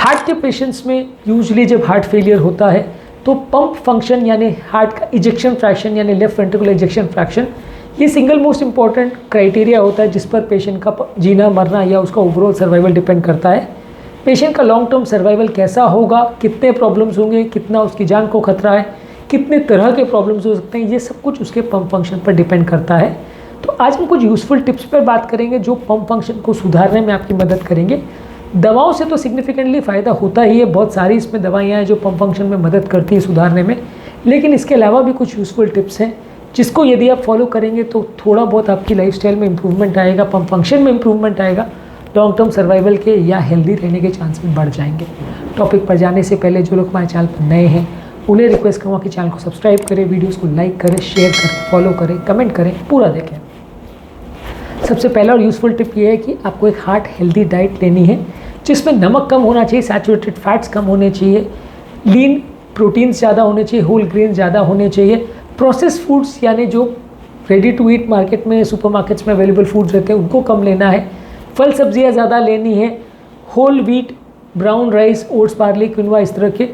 Heart के patients में usually जब हार्ट फेलियर होता है तो पंप फंक्शन यानी हार्ट का इजेक्शन फ्रैक्शन यानी लेफ्ट वेंट्रिकुलर इजेक्शन फ्रैक्शन, ये सिंगल मोस्ट इंपॉर्टेंट क्राइटेरिया होता है जिस पर पेशेंट का जीना मरना या उसका ओवरऑल सर्वाइवल डिपेंड करता है। पेशेंट का लॉन्ग टर्म सर्वाइवल कैसा होगा, कितने प्रॉब्लम्स होंगे, कितना उसकी जान को खतरा है, कितने तरह के प्रॉब्लम्स हो सकते हैं, ये सब कुछ उसके पंप फंक्शन पर डिपेंड करता है। तो आज हम कुछ यूज़फुल टिप्स पर बात करेंगे जो पंप फंक्शन को सुधारने में आपकी मदद करेंगे। दवाओं से तो सिग्निफिकेंटली फ़ायदा होता ही है, बहुत सारी इसमें दवाइयाँ हैं जो पंप फंक्शन में मदद करती है सुधारने में, लेकिन इसके अलावा भी कुछ यूज़फुल टिप्स हैं जिसको यदि आप फॉलो करेंगे तो थोड़ा बहुत आपकी लाइफस्टाइल में इम्प्रूवमेंट आएगा, पंप फंक्शन में इम्प्रूवमेंट आएगा, लॉन्ग टर्म सर्वाइवल के या हेल्दी रहने के चांसेस बढ़ जाएंगे। टॉपिक पर जाने से पहले जो लोग हमारे चैनल पर नए हैं उन्हें रिक्वेस्ट करूँगा कि चैनल को सब्सक्राइब करें, वीडियोज़ को लाइक करें, शेयर करें, फॉलो करें, कमेंट करें, पूरा देखें। सबसे पहला और यूज़फुल टिप ये है कि आपको एक हार्ट हेल्दी डाइट लेनी है जिसमें नमक कम होना चाहिए, सैचुरेटेड फैट्स कम होने चाहिए, लीन प्रोटीन्स ज़्यादा होने चाहिए, होल ग्रेन ज़्यादा होने चाहिए, प्रोसेस फूड्स यानी जो रेडी टू ईट मार्केट में सुपरमार्केट्स में अवेलेबल फूड्स रहते हैं उनको कम लेना है, फल सब्जियाँ ज़्यादा लेनी है, whole wheat, brown rice, oats, barley, quinoa, इस तरह के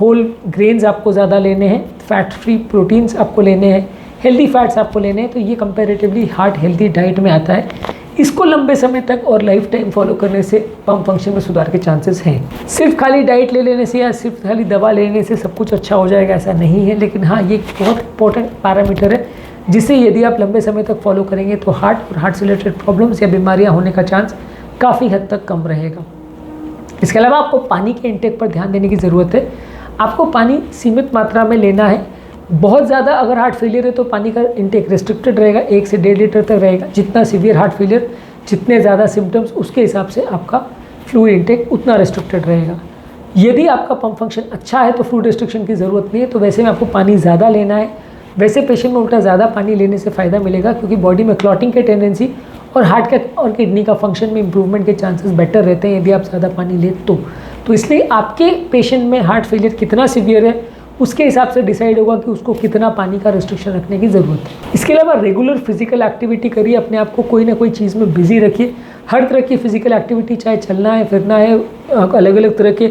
होल ग्रेन्स आपको ज़्यादा लेने हैं, फैट फ्री प्रोटीन्स आपको लेने हैं, हेल्दी फैट्स आपको लेने हैं। तो ये कंपैरेटिवली हार्ट हेल्दी डाइट में आता है। इसको लंबे समय तक और लाइफ टाइम फॉलो करने से पंप फंक्शन में सुधार के चांसेस हैं। सिर्फ खाली डाइट ले लेने से या सिर्फ खाली दवा लेने से सब कुछ अच्छा हो जाएगा ऐसा नहीं है, लेकिन हाँ ये बहुत इंपॉर्टेंट पैरामीटर है जिसे यदि आप लंबे समय तक फॉलो करेंगे तो हार्ट और हार्ट से रिलेटेड प्रॉब्लम्स या बीमारियाँ होने का चांस काफ़ी हद तक कम रहेगा। इसके अलावा आपको पानी के इंटेक पर ध्यान देने की ज़रूरत है। आपको पानी सीमित मात्रा में लेना है। बहुत ज़्यादा अगर हार्ट फेलियर है तो पानी का इंटेक रिस्ट्रिक्टेड रहेगा, 1 से 1.5 लीटर तक रहेगा। जितना सीवियर हार्ट फेलियर, जितने ज़्यादा सिम्टम्स, उसके हिसाब से आपका फ्लूइड इंटेक उतना रिस्ट्रिक्टेड रहेगा। यदि आपका पंप फंक्शन अच्छा है तो फ्लूइड रिस्ट्रिक्शन की ज़रूरत नहीं है, तो वैसे में आपको पानी ज़्यादा लेना है। वैसे पेशेंट में उल्टा ज़्यादा पानी लेने से फ़ायदा मिलेगा क्योंकि बॉडी में क्लॉटिंग की टेंडेंसी और हार्ट का और किडनी का फंक्शन में इंप्रूवमेंट के चांसेस बेटर रहते हैं यदि आप ज़्यादा पानी लें तो इसलिए आपके पेशेंट में हार्ट फेलियर कितना सीवियर है उसके हिसाब से डिसाइड होगा कि उसको कितना पानी का रिस्ट्रिक्शन रखने की ज़रूरत है। इसके अलावा रेगुलर फिजिकल एक्टिविटी करिए, अपने आप को कोई ना कोई चीज़ में बिजी रखिए। हर तरह की फिजिकल एक्टिविटी, चाहे चलना है, फिरना है, अलग अलग तरह के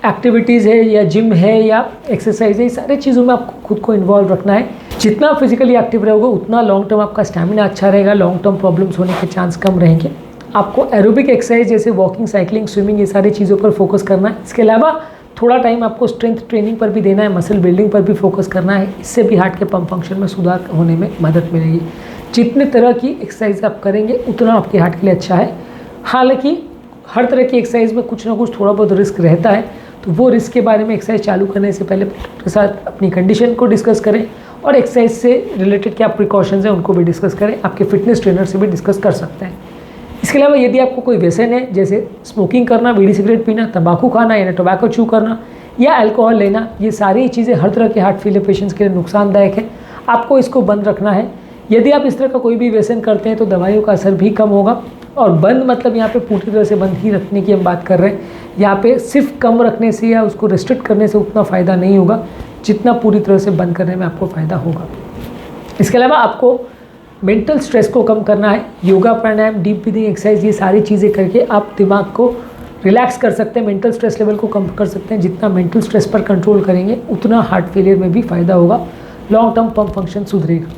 एक्टिविटीज़ है या जिम है या एक्सरसाइज है, सारे चीज़ों में आपको खुद को इन्वॉल्व रखना है। जितना फिजिकली एक्टिव रहोगे उतना लॉन्ग टर्म आपका स्टैमिना अच्छा रहेगा, लॉन्ग टर्म प्रॉब्लम्स होने के चांस कम रहेंगे। आपको एरोबिक एक्सरसाइज जैसे वॉकिंग, साइकिलिंग, स्विमिंग, ये सारी चीज़ों पर फोकस करना है। इसके अलावा थोड़ा टाइम आपको स्ट्रेंथ ट्रेनिंग पर भी देना है, मसल बिल्डिंग पर भी फोकस करना है। इससे भी हार्ट के पंप फंक्शन में सुधार होने में मदद मिलेगी। जितने तरह की एक्सरसाइज आप करेंगे उतना आपके हार्ट के लिए अच्छा है। हालांकि हर तरह की एक्सरसाइज में कुछ ना कुछ थोड़ा बहुत रिस्क रहता है, तो वो रिस्क के बारे में एक्सरसाइज चालू करने से पहले डॉक्टर के साथ अपनी कंडीशन को डिस्कस करें और एक्सरसाइज से रिलेटेड क्या प्रिकॉशंस हैं उनको भी डिस्कस करें। आपके फिटनेस ट्रेनर से भी डिस्कस कर सकते हैं। इसके अलावा यदि आपको कोई व्यसन है जैसे स्मोकिंग करना, बीड़ी सिगरेट पीना, तंबाकू खाना यानी टोबैको चू करना या अल्कोहल लेना, ये सारी चीज़ें हर तरह के हार्ट फेलियर पेशेंट्स के लिए नुकसानदायक है। आपको इसको बंद रखना है। यदि आप इस तरह का कोई भी व्यसन करते हैं तो दवाइयों का असर भी कम होगा। और बंद मतलब यहाँ पे पूरी तरह से बंद ही रखने की हम बात कर रहे हैं। यहाँ पे सिर्फ कम रखने से या उसको रिस्ट्रिक्ट करने से उतना फ़ायदा नहीं होगा जितना पूरी तरह से बंद करने में आपको फ़ायदा होगा। इसके अलावा आपको मेंटल स्ट्रेस को कम करना है। योगा, प्राणायाम, डीप ब्रीदिंग एक्सरसाइज, ये सारी चीज़ें करके आप दिमाग को रिलैक्स कर सकते हैं, मेंटल स्ट्रेस लेवल को कम कर सकते हैं। जितना मेंटल स्ट्रेस पर कंट्रोल करेंगे उतना हार्ट फेलियर में भी फ़ायदा होगा, लॉन्ग टर्म पंप फंक्शन सुधरेगा।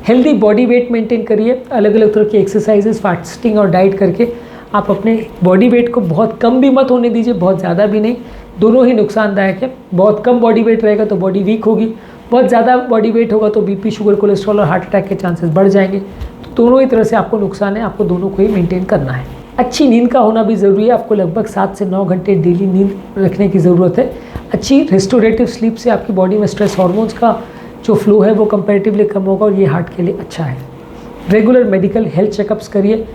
हेल्दी बॉडी वेट मेंटेन करिए, अलग अलग तरह की एक्सरसाइजेस, फास्टिंग और डाइट करके आप अपने बॉडी वेट को बहुत कम भी मत होने दीजिए, बहुत ज़्यादा भी नहीं, दोनों ही नुकसानदायक है। बहुत कम बॉडी वेट रहेगा तो बॉडी वीक होगी, बहुत ज़्यादा बॉडी वेट होगा तो बीपी, शुगर, कोलेस्ट्रॉल और हार्ट अटैक के चांसेस बढ़ जाएंगे। तो दोनों ही तरह से आपको नुकसान है, आपको दोनों को ही मेंटेन करना है। अच्छी नींद का होना भी ज़रूरी है। आपको लगभग 7 से 9 घंटे डेली नींद रखने की ज़रूरत है। अच्छी रेस्टोरेटिव स्लीप से आपकी बॉडी में स्ट्रेस हार्मोन्स का जो फ्लो है वो कंपैरेटिवली कम होगा और ये हार्ट के लिए अच्छा है। रेगुलर मेडिकल हेल्थ चेकअप्स करिए।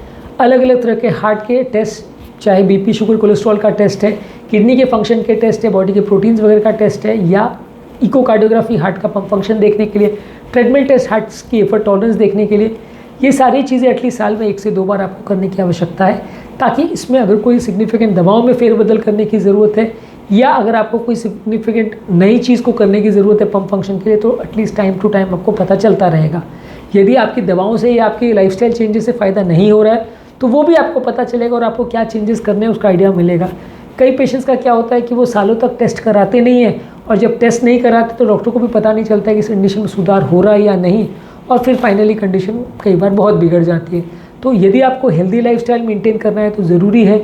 अलग अलग तरह के हार्ट के टेस्ट, चाहे बीपी, शुगर, कोलेस्ट्रॉल का टेस्ट है, किडनी के फंक्शन के टेस्ट है, बॉडी के प्रोटीन्स वगैरह का टेस्ट है, या इकोकार्डियोग्राफी हार्ट का पंप फंक्शन देखने के लिए, ट्रेडमिल टेस्ट हार्ट की एफर्ट टॉलरेंस देखने के लिए, ये सारी चीज़ें एटलीस्ट साल में 1 से 2 बार आपको करने की आवश्यकता है, ताकि इसमें अगर कोई सिग्निफिकेंट दवाओं में फेरबदल करने की ज़रूरत है या अगर आपको कोई सिग्निफिकेंट नई चीज़ को करने की ज़रूरत है पंप फंक्शन के लिए, तो एटलीस्ट टाइम टू टाइम आपको पता चलता रहेगा। यदि आपकी दवाओं से या आपकी लाइफस्टाइल चेंजेस से फ़ायदा नहीं हो रहा है तो वो भी आपको पता चलेगा और आपको क्या चेंजेस करने हैं उसका आइडिया मिलेगा। कई पेशेंट्स का क्या होता है कि वो सालों तक टेस्ट कराते नहीं हैं, और जब टेस्ट नहीं कराते तो डॉक्टर को भी पता नहीं चलता है कि इस कंडीशन में सुधार हो रहा है या नहीं, और फिर फाइनली कंडीशन कई बार बहुत बिगड़ जाती है। तो यदि आपको हेल्दी लाइफस्टाइल मेंटेन करना है तो ज़रूरी है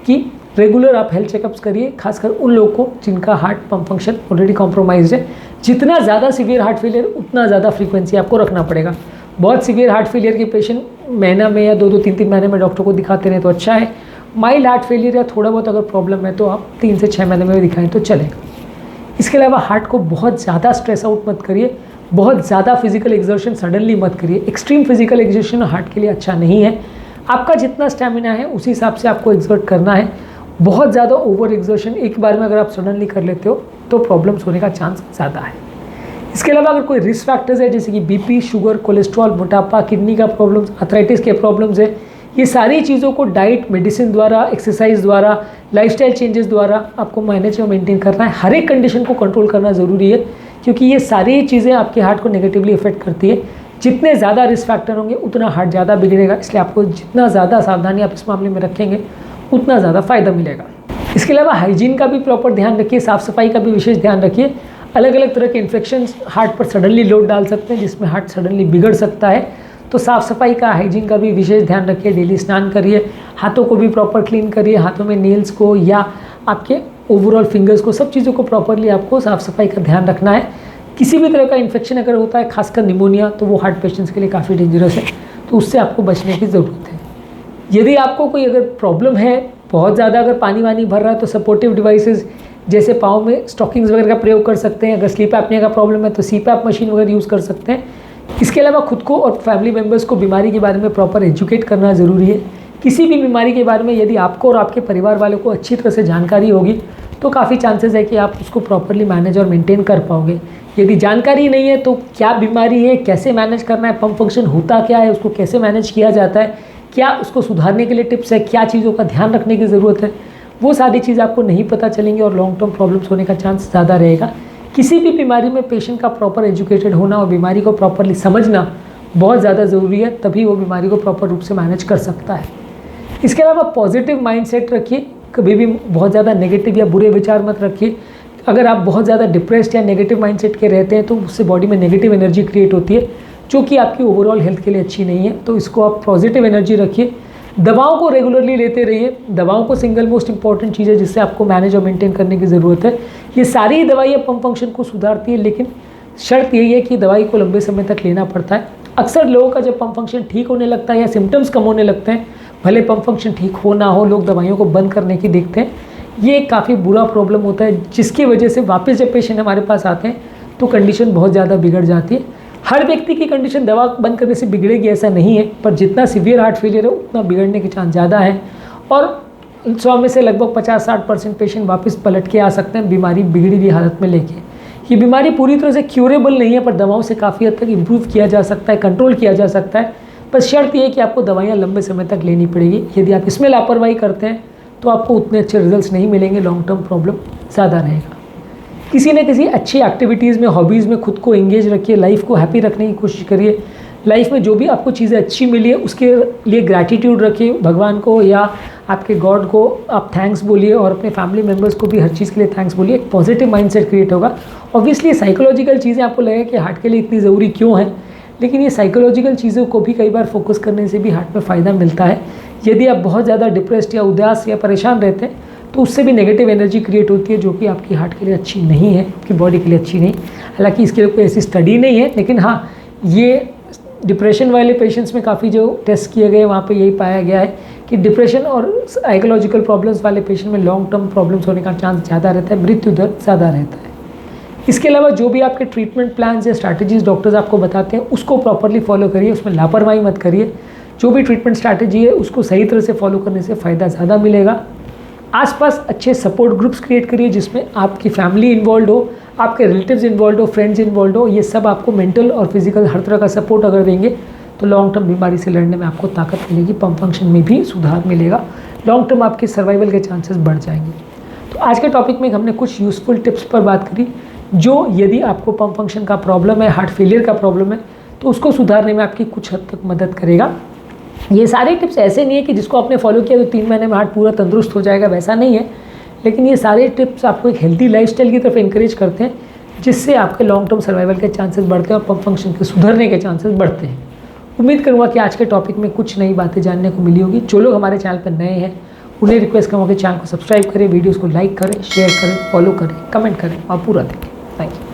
कि रेगुलर आप हेल्थ चेकअप्स करिए, खासकर उन लोगों को जिनका heart pump function already compromised है। जितना ज़्यादा सीवियर हार्ट फेलियर उतना ज़्यादा फ्रीक्वेंसी आपको रखना पड़ेगा। बहुत सीवियर हार्ट फेलियर के पेशेंट महीना में या 2-2, 3-3 महीने में डॉक्टर को दिखाते रहे तो अच्छा है। माइल्ड हार्ट फेलियर या थोड़ा बहुत अगर प्रॉब्लम है तो आप 3 से 6 महीने में भी दिखाएं तो चलेगा। इसके अलावा हार्ट को बहुत ज़्यादा स्ट्रेस आउट मत करिए, बहुत ज़्यादा फिजिकल एक्सर्शन सडनली मत करिए। एक्सट्रीम फिजिकल एक्सर्शन हार्ट के लिए अच्छा नहीं है। आपका जितना स्टैमिना है उसी हिसाब से आपको एक्सर्ट करना है। बहुत ज़्यादा ओवर एक्सर्शन एक बार में अगर आप सडनली कर लेते हो तो प्रॉब्लम्स होने का चांस ज़्यादा है। इसके अलावा अगर कोई रिस्क फैक्टर्स है जैसे कि बीपी, शुगर, कोलेस्ट्रॉल, मोटापा, किडनी का प्रॉब्लम्स, आर्थराइटिस के प्रॉब्लम्स है, ये सारी चीज़ों को डाइट, मेडिसिन द्वारा, एक्सरसाइज द्वारा, लाइफस्टाइल चेंजेस द्वारा आपको मैनेज और मेंटेन करना है। हर एक कंडीशन को कंट्रोल करना ज़रूरी है, क्योंकि ये सारी चीज़ें आपके हार्ट को नेगेटिवली इफेक्ट करती है। जितने ज़्यादा रिस्क फैक्टर होंगे उतना हार्ट ज़्यादा बिगड़ेगा, इसलिए आपको जितना ज़्यादा सावधानी आप इस मामले में रखेंगे उतना ज़्यादा फ़ायदा मिलेगा। इसके अलावा हाइजीन का भी प्रॉपर ध्यान रखिए, साफ़ सफाई का भी विशेष ध्यान रखिए। अलग अलग तरह के इन्फेक्शंस हार्ट पर सडनली लोड डाल सकते हैं, जिसमें हार्ट सडनली बिगड़ सकता है। तो साफ़ सफाई का, हाइजीन का भी विशेष ध्यान रखिए। डेली स्नान करिए, हाथों को भी प्रॉपर क्लीन करिए, हाथों में नेल्स को या आपके ओवरऑल फिंगर्स को, सब चीज़ों को प्रॉपरली आपको साफ़ सफाई का ध्यान रखना है। किसी भी तरह का इन्फेक्शन अगर होता है, खासकर निमोनिया, तो वो हार्ट पेशेंट्स के लिए काफ़ी डेंजरस है, तो उससे आपको बचने की ज़रूरत है। यदि आपको कोई अगर प्रॉब्लम है, बहुत ज़्यादा अगर पानी वानी भर रहा है, तो सपोर्टिव डिवाइसेस जैसे पाँव में स्टॉकिंग्स वगैरह का प्रयोग कर सकते हैं। अगर स्लीप एपनिया का प्रॉब्लम है तो सीपैप मशीन वगैरह यूज़ कर सकते हैं। इसके अलावा खुद को और फैमिली मेम्बर्स को बीमारी के बारे में प्रॉपर एजुकेट करना ज़रूरी है। किसी भी बीमारी के बारे में यदि आपको और आपके परिवार वालों को अच्छी तरह से जानकारी होगी तो काफ़ी चांसेस है कि आप उसको प्रॉपरली मैनेज और मेंटेन कर पाओगे। यदि जानकारी नहीं है तो क्या बीमारी है, कैसे मैनेज करना है, पंप फंक्शन होता क्या है, उसको कैसे मैनेज किया जाता है, क्या उसको सुधारने के लिए टिप्स है, क्या चीज़ों का ध्यान रखने की ज़रूरत है, वो सारी चीज़ आपको नहीं पता चलेंगी और लॉन्ग टर्म प्रॉब्लम्स होने का चांस ज़्यादा रहेगा। किसी भी बीमारी में पेशेंट का प्रॉपर एजुकेटेड होना और बीमारी को प्रॉपरली समझना बहुत ज़्यादा ज़रूरी है, तभी वो बीमारी को प्रॉपर रूप से मैनेज कर सकता है। इसके अलावा पॉजिटिव माइंडसेट रखिए, कभी भी बहुत ज़्यादा नेगेटिव या बुरे विचार मत रखिए। अगर आप बहुत ज़्यादा डिप्रेस्ड या नेगेटिव माइंडसेट के रहते हैं तो उससे बॉडी में नेगेटिव एनर्जी क्रिएट होती है, जो कि आपकी ओवरऑल हेल्थ के लिए अच्छी नहीं है। तो इसको आप पॉजिटिव एनर्जी रखिए। दवाओं को रेगुलरली लेते रहिए। दवाओं को सिंगल मोस्ट इंपॉर्टेंट चीज़ है जिससे आपको मैनेज और मेंटेन करने की ज़रूरत है। ये सारी दवाइयाँ पंप फंक्शन को सुधारती है, लेकिन शर्त यही है कि दवाई को लंबे समय तक लेना पड़ता है। अक्सर लोगों का जब पंप फंक्शन ठीक होने लगता है या सिम्टम्स कम होने लगते हैं, भले पंप फंक्शन ठीक हो ना हो, लोग दवाइयों को बंद करने की देखते हैं। ये काफ़ी बुरा प्रॉब्लम होता है, जिसकी वजह से वापस जब पेशेंट हमारे पास आते हैं तो कंडीशन बहुत ज़्यादा बिगड़ जाती है। हर व्यक्ति की कंडीशन दवा बंद करने से बिगड़ेगी ऐसा नहीं है, पर जितना सीवियर हार्ट फेलियर है उतना बिगड़ने के चांस ज़्यादा है। और 100 में से लगभग 50-60% पेशेंट वापस पलट के आ सकते हैं बीमारी बिगड़ी हुई हालत में लेके। ये बीमारी पूरी तरह से क्यूरेबल नहीं है, पर दवाओं से काफ़ी हद तक इम्प्रूव किया जा सकता है, कंट्रोल किया जा सकता है। बस शर्त ये है कि आपको दवाइयाँ लंबे समय तक लेनी पड़ेगी। यदि आप इसमें लापरवाही करते हैं तो आपको उतने अच्छे रिजल्ट्स नहीं मिलेंगे, लॉन्ग टर्म प्रॉब्लम ज़्यादा रहेगा। किसी न किसी अच्छी एक्टिविटीज़ में, हॉबीज़ में खुद को एंगेज रखिए, लाइफ को हैप्पी रखने की कोशिश करिए। लाइफ में जो भी आपको चीज़ें अच्छी मिली है उसके लिए ग्रैटिट्यूड रखिए, भगवान को या आपके गॉड को आप थैंक्स बोलिए, और अपने फैमिली मेम्बर्स को भी हर चीज़ के लिए थैंक्स बोलिए। एक पॉजिटिव माइंडसेट क्रिएट होगा। ऑब्वियसली साइकोलॉजिकल चीज़ें आपको लगेगा कि हार्ट के लिए इतनी ज़रूरी क्यों है, लेकिन ये साइकोलॉजिकल चीज़ों को भी कई बार फोकस करने से भी हार्ट में फ़ायदा मिलता है। यदि आप बहुत ज़्यादा डिप्रेस्ड या उदास या परेशान रहते हैं तो उससे भी नेगेटिव एनर्जी क्रिएट होती है, जो कि आपकी हार्ट के लिए अच्छी नहीं है, आपकी बॉडी के लिए अच्छी नहीं। हालांकि इसके लिए कोई ऐसी स्टडी नहीं है, लेकिन हाँ, ये डिप्रेशन वाले पेशेंट्स में काफ़ी जो टेस्ट किए गए वहाँ पे यही पाया गया है कि डिप्रेशन और साइकोलॉजिकल प्रॉब्लम्स वाले पेशेंट में लॉन्ग टर्म प्रॉब्लम्स होने का चांस ज़्यादा रहता है, मृत्यु दर ज़्यादा रहता है। इसके अलावा जो भी आपके ट्रीटमेंट प्लान्स या स्ट्रैटेजीज डॉक्टर्स आपको बताते हैं उसको प्रॉपरली फॉलो करिए, उसमें लापरवाही मत करिए। जो भी ट्रीटमेंट स्ट्रैटेजी है उसको सही तरह से फॉलो करने से फ़ायदा ज़्यादा मिलेगा। आसपास अच्छे सपोर्ट ग्रुप्स क्रिएट करिए जिसमें आपकी फैमिली इन्वॉल्व हो, आपके रिलेटिव्स इन्वॉल्व हो, फ्रेंड्स इन्वॉल्व हो। ये सब आपको मेंटल और फिजिकल हर तरह का सपोर्ट अगर देंगे तो लॉन्ग टर्म बीमारी से लड़ने में आपको ताकत मिलेगी, पंप फंक्शन में भी सुधार मिलेगा, लॉन्ग टर्म आपके सर्वाइवल के चांसेस बढ़ जाएंगे। तो आज के टॉपिक में हमने कुछ यूज़फुल टिप्स पर बात करी, जो यदि आपको पंप फंक्शन का प्रॉब्लम है, हार्ट फेलियर का प्रॉब्लम है, तो उसको सुधारने में आपकी कुछ हद तक मदद करेगा। ये सारे टिप्स ऐसे नहीं है कि जिसको आपने फॉलो किया तो 3 महीने में हार्ट पूरा तंदुरुस्त हो जाएगा, वैसा नहीं है। लेकिन ये सारे टिप्स आपको एक हेल्दी लाइफस्टाइल की तरफ इंकरेज करते हैं, जिससे आपके लॉन्ग टर्म सर्वाइवल के चांसेस बढ़ते हैं और पम्प फंक्शन के सुधरने के चांसेस बढ़ते हैं। उम्मीद करूँगा कि आज के टॉपिक में कुछ नई बातें जानने को मिली होगी। जो लोग हमारे चैनल पर नए हैं उन्हें रिक्वेस्ट करूँगा कि चैनल को सब्सक्राइब करें, वीडियोज़ को लाइक करें, शेयर करें, फॉलो करें, कमेंट करें और पूरा देखें। Thank you.